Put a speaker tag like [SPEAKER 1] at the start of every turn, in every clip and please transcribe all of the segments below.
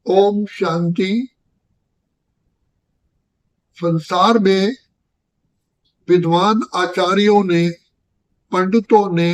[SPEAKER 1] ओम शांति। संसार में विद्वान आचार्यों ने, पंडितों ने,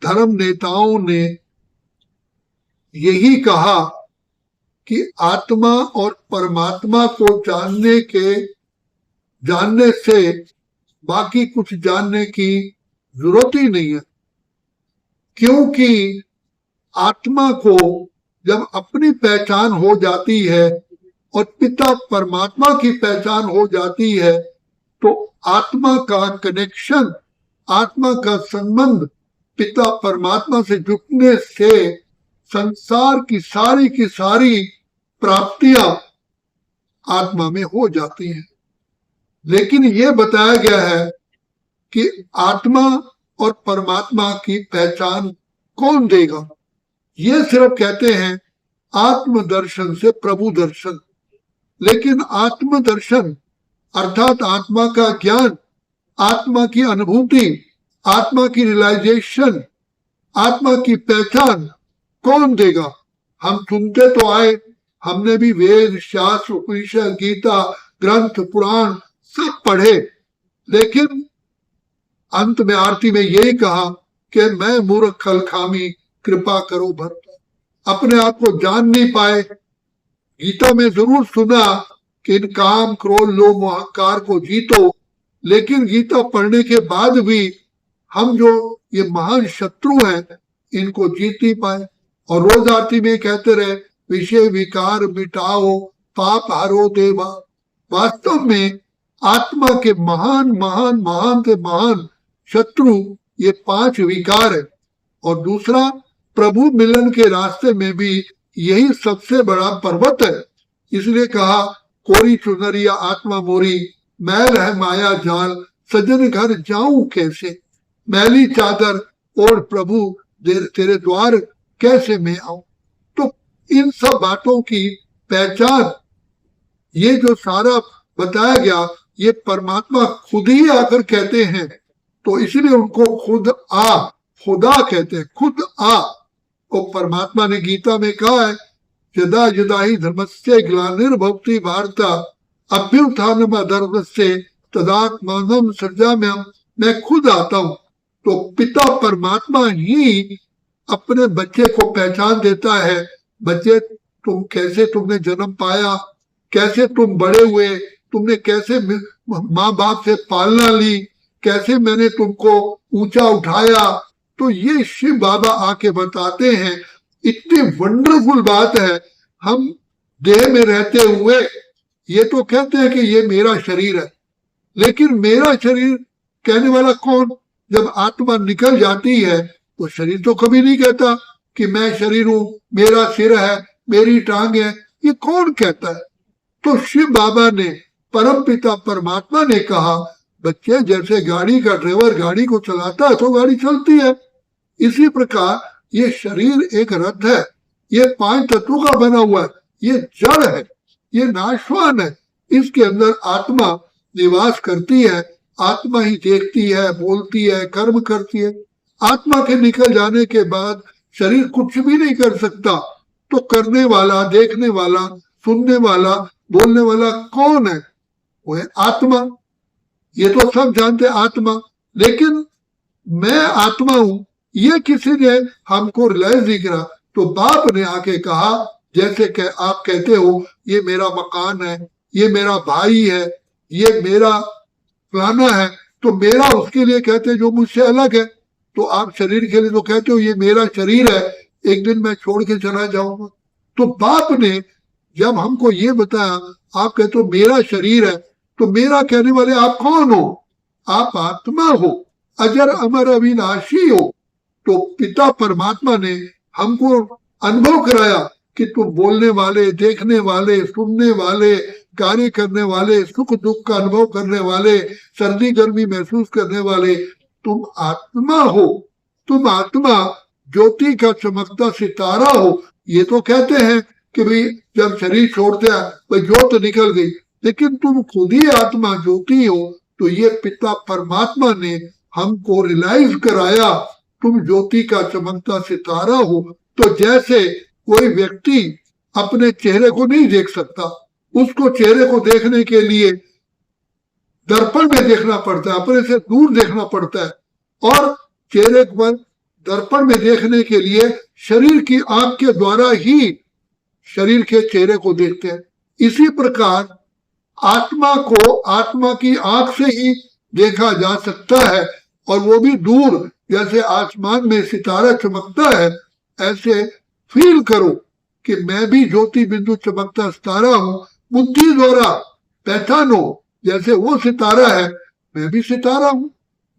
[SPEAKER 1] धर्म नेताओं ने यही कहा कि आत्मा और परमात्मा को जानने से बाकी कुछ जानने की जरूरत ही नहीं है, क्योंकि आत्मा को जब अपनी पहचान हो जाती है और पिता परमात्मा की पहचान हो जाती है तो आत्मा का कनेक्शन, आत्मा का संबंध पिता परमात्मा से जुटने से संसार की सारी प्राप्तियां आत्मा में हो जाती हैं। लेकिन यह बताया गया है कि आत्मा और परमात्मा की पहचान कौन देगा? ये सिर्फ कहते हैं आत्मदर्शन से प्रभु दर्शन। लेकिन आत्मदर्शन अर्थात आत्मा का ज्ञान, आत्मा की अनुभूति, आत्मा की रियलाइजेशन, आत्मा की पहचान कौन देगा? हम सुनते तो आए, हमने भी वेद, शास्त्र, उपनिषद, गीता, ग्रंथ, पुराण सब पढ़े, लेकिन अंत में आरती में यही कहा कि मैं मूर्ख खलखामी कृपा करो भरता। अपने आप को जान नहीं पाए। गीता में जरूर सुना कि इन काम, क्रोध, लोभ, अहंकार को जीतो, लेकिन गीता पढ़ने के बाद भी हम जो ये महान शत्रु हैं इनको जीत नहीं पाए। और रोज आरती में कहते रहे विषय विकार मिटाओ पाप हरो देवा। वास्तव में आत्मा के महान महान महान से महान शत्रु ये 5 विकार है। और दूसरा, प्रभु मिलन के रास्ते में भी यही सबसे बड़ा पर्वत है। इसलिए कहा कोरी चुनरिया आत्मा मोरी, मैल है माया जाल, सजन घर जाऊं कैसे, मैली चादर और प्रभु तेरे द्वार कैसे मैं आऊं। तो इन सब बातों की पहचान, ये जो सारा बताया गया, ये परमात्मा खुद ही आकर कहते हैं। तो इसलिए उनको खुदा कहते हैं, खुद आ। और परमात्मा ने गीता में कहा है यदा यदा ही धर्मस्य ग्लानिर्भवति भारत अभ्युत्थानम् अधर्मस्य तदात्मानं सृजाम्यहम्। मैं खुद आता हूं। तो पिता परमात्मा ही अपने बच्चे को पहचान देता है। बच्चे, तुमने जन्म पाया, कैसे तुम बड़े हुए, तुमने कैसे माँ बाप से पालना ली, कैसे मैंने तुमको ऊंचा उठाया। तो ये शिव बाबा आके बताते हैं। इतनी वंडरफुल बात है। हम देह में रहते हुए ये तो कहते हैं कि ये मेरा शरीर है, लेकिन मेरा शरीर कहने वाला कौन? जब आत्मा निकल जाती है तो शरीर तो कभी नहीं कहता कि मैं शरीर हूं, मेरा सिर है, मेरी टांग है। ये कौन कहता है? तो शिव बाबा ने, परम पिता परमात्मा ने कहा बच्चे, जैसे गाड़ी का ड्राइवर गाड़ी को चलाता है तो गाड़ी चलती है, इसी प्रकार ये शरीर एक रथ है। ये 5 तत्वों का बना हुआ है। ये जड़ है, ये नाशवान है। इसके अंदर आत्मा निवास करती है। आत्मा ही देखती है, बोलती है, कर्म करती है। आत्मा के निकल जाने के बाद शरीर कुछ भी नहीं कर सकता। तो करने वाला, देखने वाला, सुनने वाला, बोलने वाला कौन है? वो है आत्मा। ये तो सब जानते आत्मा, लेकिन मैं आत्मा हूं ये किसी ने हमको रियलाइज नहीं करा। तो बाप ने आके कहा, जैसे आप कहते हो ये मेरा मकान है, ये मेरा भाई है, ये मेरा फलाना है, तो मेरा उसके लिए कहते जो मुझसे अलग है। तो आप शरीर के लिए तो कहते हो ये मेरा शरीर है, एक दिन मैं छोड़ के चला जाऊंगा। तो बाप ने जब हमको ये बताया, आप कहते हो मेरा शरीर है, तो मेरा कहने वाले आप कौन हो? आप आत्मा हो, अजर अमर अविनाशी हो। तो पिता परमात्मा ने हमको अनुभव कराया कि तुम बोलने वाले, देखने वाले, सुनने वाले, कार्य करने वाले, सुख दुख का अनुभव करने वाले, सर्दी गर्मी महसूस करने वाले, तुम आत्मा हो। तुम आत्मा ज्योति का चमकता सितारा हो। ये तो कहते हैं कि भाई जब शरीर छोड़ते हैं भाई ज्योत निकल गई, लेकिन तुम खुद ही आत्मा ज्योति हो। तो ये पिता परमात्मा ने हमको रियलाइज कराया तुम ज्योति का चमकता सितारा हो। तो जैसे कोई व्यक्ति अपने चेहरे को नहीं देख सकता, उसको चेहरे को देखने के लिए दर्पण में देखना पड़ता है, अपने से दूर देखना पड़ता है। और चेहरे पर दर्पण में देखने के लिए शरीर की आंख के द्वारा ही शरीर के चेहरे को देखते हैं। इसी प्रकार आत्मा को आत्मा की आंख से ही देखा जा सकता है, और वो भी दूर। जैसे आसमान में सितारा चमकता है, ऐसे फील करो कि मैं भी ज्योति बिंदु चमकता सितारा हूं। बुद्धि द्वारा पहचानो, जैसे वो सितारा है मैं भी सितारा हूं,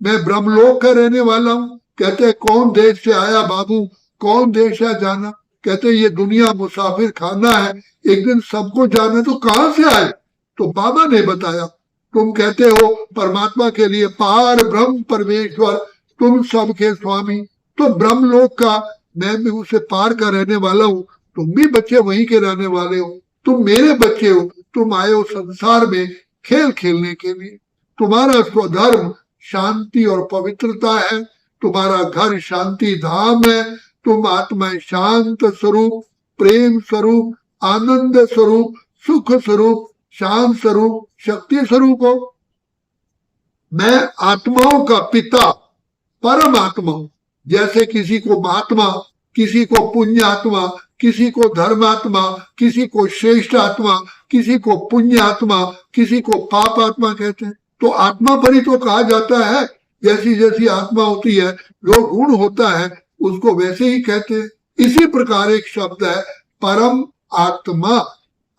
[SPEAKER 1] मैं ब्रह्मलोक का रहने वाला हूं। कहते हैं कौन देश से आया बाबू, कौन देश है जाना। कहते ये दुनिया मुसाफिर खाना है, एक दिन सबको जाना। तो कहां से आए? तो बाबा ने बताया। तुम कहते हो परमात्मा के लिए पार ब्रह्म परमेश्वर, तुम सबके स्वामी, तो ब्रह्मलोक का मैं भी उसे पार का रहने वाला हूं। तुम भी बच्चे वहीं के रहने वाले हो, तुम मेरे बच्चे हो। तुम आए हो संसार में खेल खेलने के लिए। तुम्हारा स्वधर्म शांति और पवित्रता है, तुम्हारा घर शांति धाम है। तुम आत्मा शांत स्वरूप, प्रेम स्वरूप, आनंद स्वरूप, सुख स्वरूप, शांत स्वरूप, शक्ति स्वरूप हो। मैं आत्माओं का पिता परम आत्मा हूं। जैसे किसी को महात्मा, किसी को पुण्य आत्मा, किसी को धर्मात्मा, किसी को श्रेष्ठ आत्मा, किसी को पुण्य आत्मा, किसी को पाप आत्मा कहते हैं। तो आत्मा पर ही तो कहा जाता है, जैसी जैसी आत्मा होती है, जो गुण होता है उसको वैसे ही कहते हैं। इसी प्रकार एक शब्द है परम आत्मा,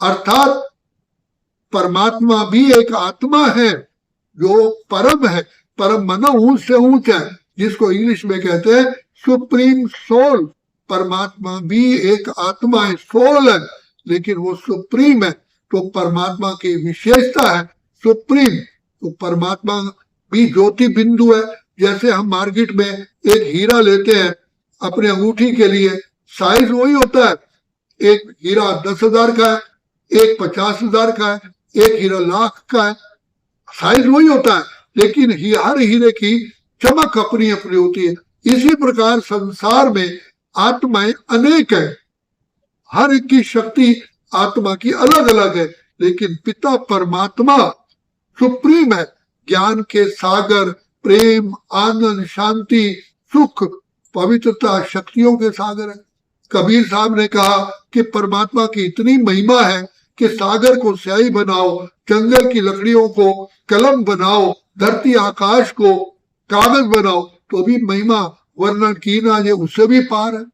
[SPEAKER 1] अर्थात परमात्मा भी एक आत्मा है जो परम है। परम माना ऊंच से ऊंच है, जिसको इंग्लिश में कहते हैं सुप्रीम सोल। परमात्मा भी एक आत्मा है, सोल है, लेकिन वो सुप्रीम है। तो परमात्मा की विशेषता है सुप्रीम। तो परमात्मा भी ज्योति बिंदु है। जैसे हम मार्केट में एक हीरा लेते हैं अपने अंगूठी के लिए, साइज वही होता है। एक हीरा 10,000 का है, एक 50,000 का है, एक हीरा लाख का है, साइज वही होता है, लेकिन हर हीरे की चमक अपनी अपनी होती है। इसी प्रकार संसार में आत्माएं अनेक है, हर एक की शक्ति आत्मा की अलग अलग है, लेकिन पिता परमात्मा सुप्रीम है। ज्ञान के सागर, प्रेम, आनंद, शांति, सुख, पवित्रता, शक्तियों के सागर है। कबीर साहब ने कहा कि परमात्मा की इतनी महिमा है कि सागर को स्याही बनाओ, जंगल की लकड़ियों को कलम बनाओ, धरती आकाश को कागज बनाओ, तो भी महिमा वर्णन की ना जाए, उससे भी पार है।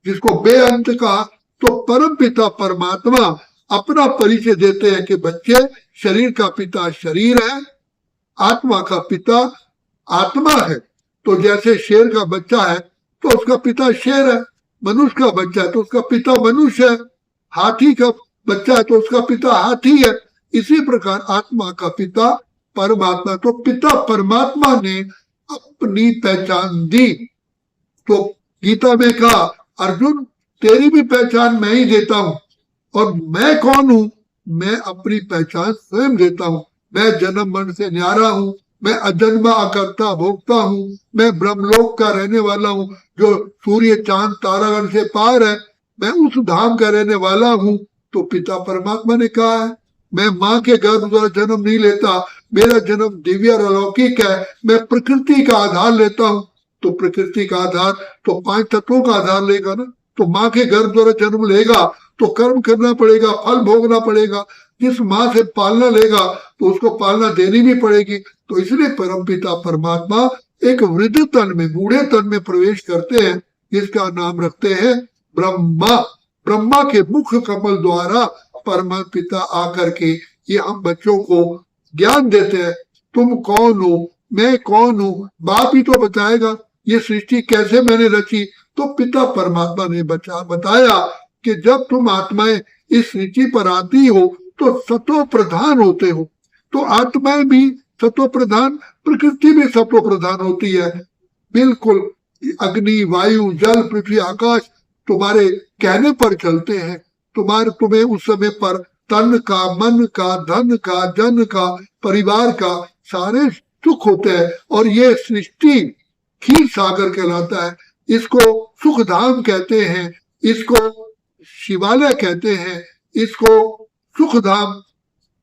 [SPEAKER 1] जिसको बेअंत कहा। तो परम पिता परमात्मा अपना परिचय देते हैं कि बच्चे, शरीर का पिता शरीर है, आत्मा का पिता आत्मा है। तो जैसे शेर का बच्चा है तो उसका पिता शेर है, मनुष्य का बच्चा है तो उसका पिता मनुष्य है, हाथी का बच्चा है तो उसका पिता हाथी है। इसी प्रकार आत्मा का पिता परमात्मा। तो पिता परमात्मा ने अपनी पहचान दी। तो गीता में कहा अर्जुन तेरी भी पहचान मैं ही देता हूं। और मैं कौन हूं? मैं अपनी पहचान स्वयं देता हूं। मैं जन्म मरण से न्यारा हूं, मैं अजन्मा अकर्ता भोक्ता हूं, मैं ब्रह्मलोक का रहने वाला हूं जो सूर्य चांद तारागण से पार है, मैं उस धाम का रहने वाला हूं। तो पिता परमात्मा ने कहा है। मैं माँ के गर्भ द्वारा जन्म नहीं लेता, मेरा जन्म दिव्य और अलौकिक है। मैं प्रकृति का आधार लेता हूं। तो प्रकृति का आधार तो 5 तत्वों का आधार लेगा ना। तो माँ के गर्भ द्वारा जन्म लेगा तो कर्म करना पड़ेगा, फल भोगना पड़ेगा। जिस माँ से पालना लेगा तो उसको पालना देनी भी पड़ेगी। तो इसलिए परमपिता परमात्मा एक वृद्ध तन में, बूढ़े तन में प्रवेश करते हैं, जिसका नाम रखते हैं ब्रह्मा। ब्रह्मा के मुख कमल द्वारा परम पिता आकर के ये हम बच्चों को ज्ञान देते हैं। तुम कौन हो, मैं कौन हूँ, बाप ही तो बताएगा ये सृष्टि कैसे मैंने रची। तो पिता परमात्मा ने बताया कि जब तुम आत्माएं इस सृष्टि पर आती हो तो सतो प्रधान होते हो। तो आत्माएं भी सतो प्रधान, प्रकृति भी सतो प्रधान होती है। बिल्कुल अग्नि, वायु, जल, पृथ्वी, आकाश तुम्हारे कहने पर चलते हैं। तुम्हें उस समय पर तन का, मन का, धन का, जन का, परिवार का सारे सुख होते हैं। और ये सृष्टि क्षीर सागर कहलाता है। इसको सुख धाम कहते हैं, इसको शिवालय कहते हैं, इसको सुखधाम,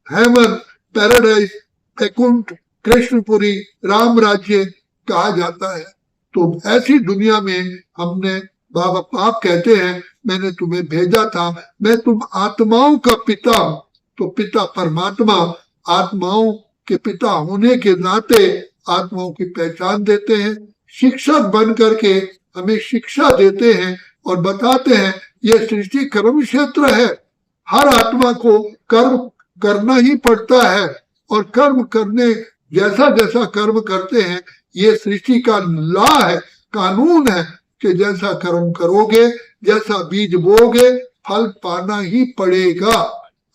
[SPEAKER 1] हेवन, पैराडाइज, वैकुंठ, कृष्णपुरी, राम राज्य कहा जाता है। तो ऐसी दुनिया में हमने, बाबा आप कहते हैं मैंने तुम्हें भेजा था, मैं तुम आत्माओं का पिता हूं। तो पिता परमात्मा आत्माओं के पिता होने के नाते आत्माओं की पहचान देते हैं, शिक्षक बन करके हमें शिक्षा देते हैं और बताते हैं ये सृष्टि कर्म क्षेत्र है, हर आत्मा को कर्म करना ही पड़ता है और कर्म करने जैसा जैसा कर्म करते हैं ये सृष्टि का लॉ है, कानून है कि जैसा कर्म करोगे, जैसा बीज बोगे, फल पाना ही पड़ेगा।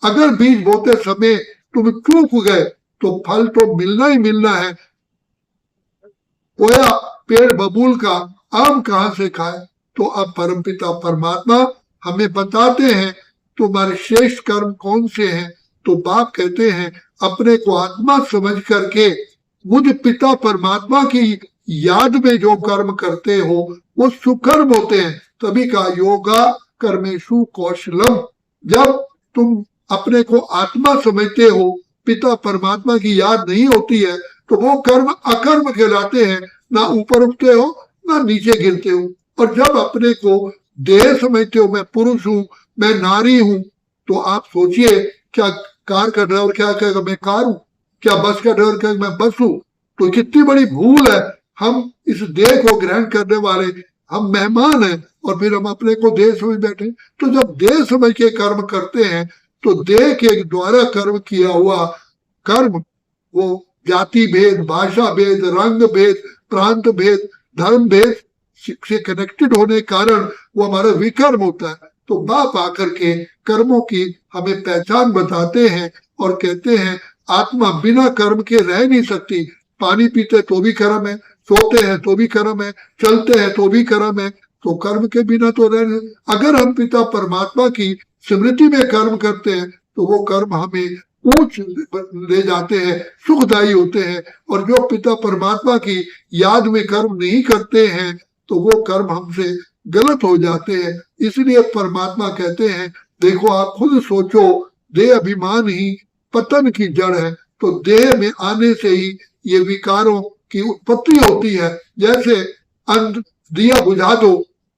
[SPEAKER 1] अगर बीज बोते समय तुम चूक गए तो फल तो मिलना ही मिलना है। कोया पेड़ बबूल का आम कहां से खाए? तो अब परमपिता परमात्मा हमें बताते हैं तुम्हारे श्रेष्ठ कर्म कौन से हैं। तो बाप कहते हैं अपने को आत्मा समझ करके मुझ पिता परमात्मा की याद में जो कर्म करते हो वो सुकर्म होते हैं। तभी का योगा कर्मेशु कौशलम। जब तुम अपने को आत्मा समझते हो, पिता परमात्मा की याद नहीं होती है, तो वो कर्म अकर्म कहलाते हैं, ना ऊपर उठते हो ना नीचे गिरते हो। और जब अपने को देह समझते हो, मैं पुरुष हूं, मैं नारी हूं, तो आप सोचिए क्या कार का ड्राइवर क्या कहेगा मैं कार हूं, क्या बस का ड्राइवर कहेगा मैं बस हूं। तो कितनी बड़ी भूल है। हम इस देह को ग्रहण करने वाले हम मेहमान हैं और फिर हम अपने को देह समझ बैठे। तो जब देह समझ के कर्म करते हैं तो देह के द्वारा कर्म किया हुआ कर्म वो जाति भेद, भाषा भेद, रंग भेद, प्रांत भेद, धर्म भेद से कनेक्टेड होने के कारण वो हमारा विकर्म होता है। तो बाप आकर के कर्मों की हमें पहचान बताते हैं और कहते हैं आत्मा बिना कर्म के रह नहीं सकती। पानी पीते तो भी कर्म है, सोते हैं तो भी कर्म है, चलते हैं तो भी कर्म है, तो कर्म के बिना तो रह नहीं। अगर हम पिता परमात्मा की स्मृति में कर्म करते हैं तो वो कर्म हमें ऊंच ले जाते हैं, सुखदायी होते हैं। और जो पिता परमात्मा की याद में कर्म नहीं करते हैं तो वो कर्म हमसे गलत हो जाते हैं। इसलिए परमात्मा कहते हैं देखो आप खुद सोचो, देह अभिमान ही पतन की जड़ है। तो देह में आने से ही ये विकारों की उत्पत्ति होती है। जैसे दिया बुझा दो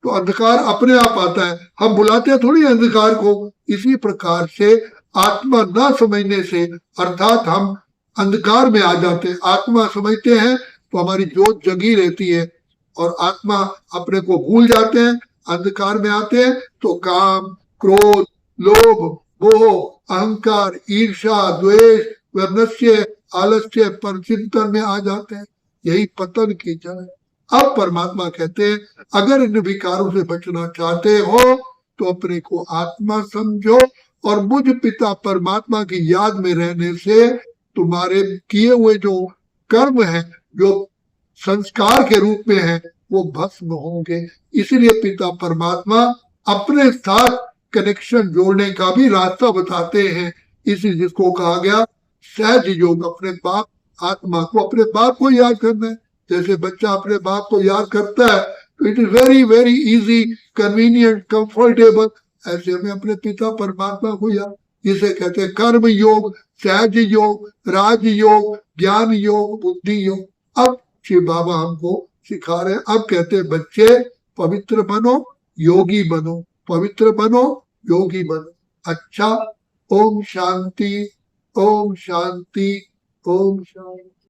[SPEAKER 1] तो अंधकार अपने आप आता है, हम बुलाते हैं थोड़ी अंधकार को। इसी प्रकार से आत्मा ना समझने से अर्थात हम अंधकार में आ जाते हैं। आत्मा समझते हैं तो हमारी जोत जगी रहती है और आत्मा अपने को भूल जाते हैं, अंधकार में आते हैं तो काम, क्रोध, लोभ, मोह, अहंकार, ईर्ष्या, द्वेष, वैमनस्य, आलस्य, पर चिंतन में आ जाते हैं। यही पतन की जड़ है। अब परमात्मा कहते हैं अगर इन विकारों से बचना चाहते हो तो अपने को आत्मा समझो और मुझ पिता परमात्मा की याद में रहने से तुम्हारे किए हुए जो कर्म है, जो संस्कार के रूप में है, वो भस्म होंगे। इसीलिए पिता परमात्मा अपने साथ कनेक्शन जोड़ने का भी रास्ता बताते हैं। इसी जिसको कहा गया सहज योग, अपने बाप आत्मा को, अपने बाप को याद करना है। जैसे बच्चा अपने बाप को याद करता है तो it is very very easy, convenient, comfortable. ऐसे हमें अपने पिता परमात्मा को याद, जिसे कहते हैं कर्म योग, सहज योग, राज योग, ज्ञान योग, बुद्धि योग। अब श्री बाबा हमको सिखा रहे हैं। अब कहते हैं बच्चे पवित्र बनो, योगी बनो, पवित्र बनो, योगी बनो। अच्छा, ओम शांति, ओम शांति, ओम शांति।